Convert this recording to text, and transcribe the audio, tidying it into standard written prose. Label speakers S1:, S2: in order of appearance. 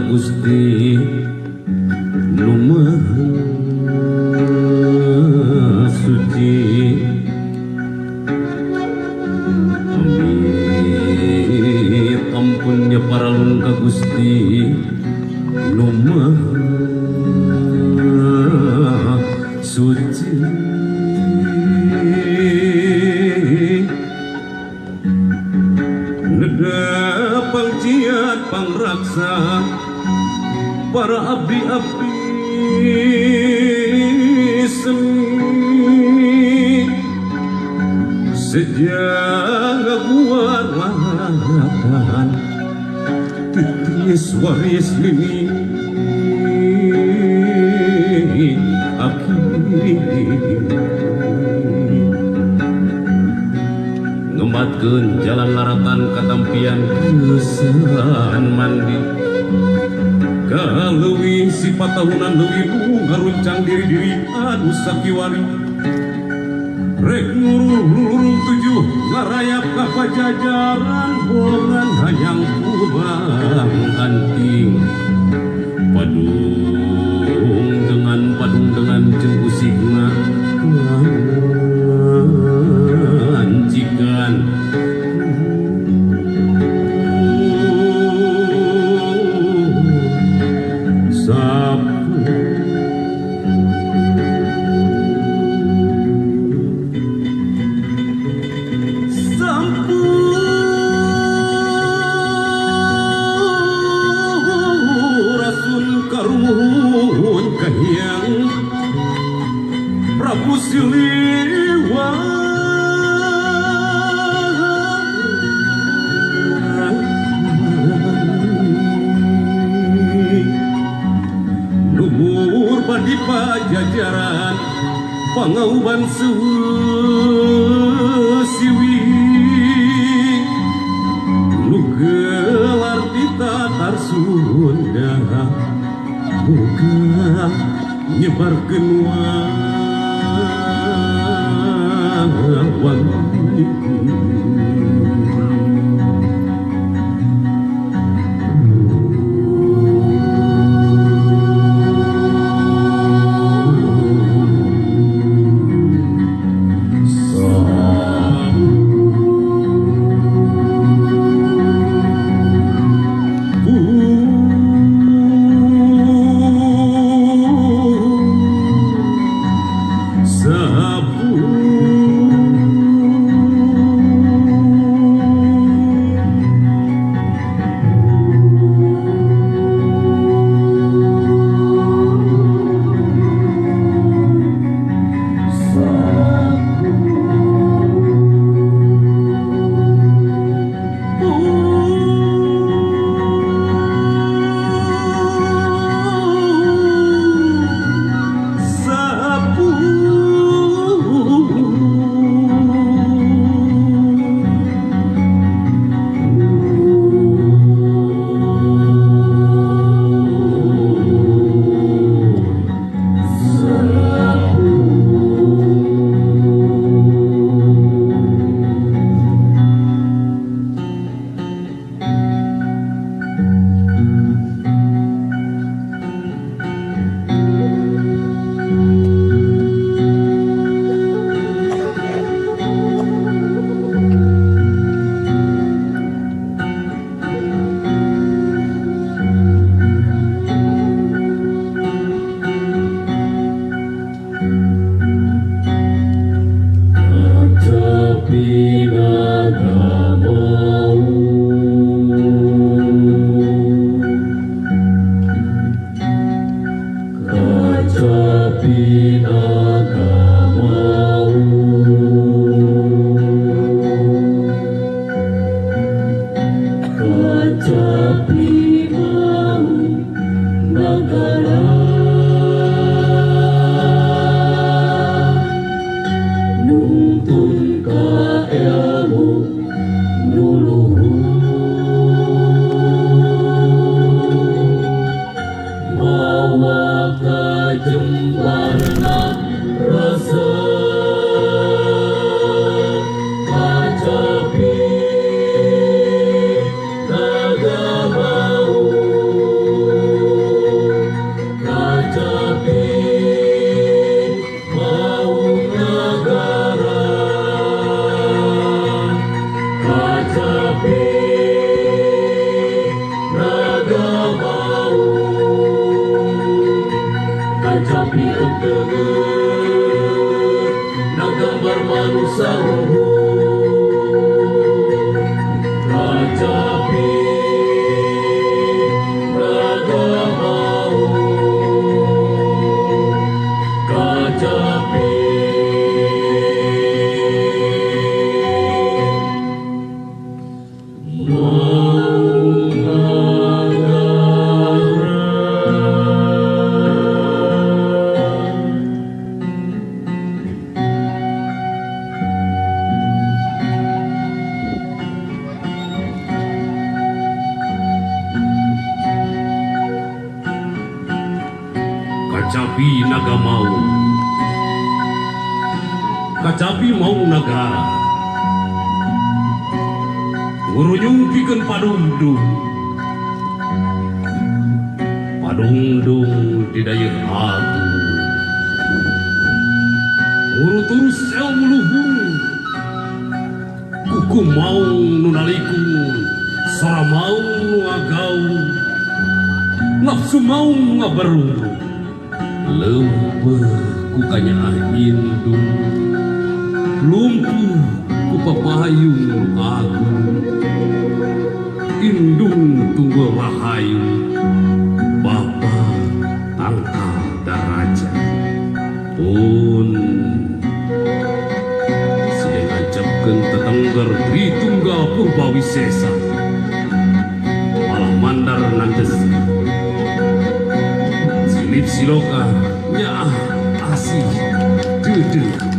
S1: Gusti nu Maha Suci. Amit ampunnya paralun ka Gusti nu Maha Suci. Neda pangciat pangraksa para abdi-abdi seni sejak guarakan titis waris lini ngematkeun jalan laratan katampian kesan mandi kaleuwih sifat tahunan leuwih ngaruncang diri-diri anu sakiwari rek nguruh tujuh ngarayap ka pajajaran bongan hayang kurang anting padung dengan jeung usigna ancikan Prabu Siliwangi luhur badi pajajaran pangauban siwi nu gelar ditatar Sunda muga nyebarkeun wangi. Sabu Kacapi naga mau, kacapi mau negara, ngurunyungkikeun padungdung, padungdung di dayeuh agung, nguruturus seong luhung, kuku mau nunaliku, sora mau ngagaung, nafsu mau ngabarung. Leumpeuh ku kanyaah indung, lumpuh ku papayung agung, indung tunggu rahayu, bapa tangkal daraja. Pun sedang ancapkeun tetengger Tritunggal Purbawisesa, malah mandar nangdesi. Silip siloka nyaah asih deudeung.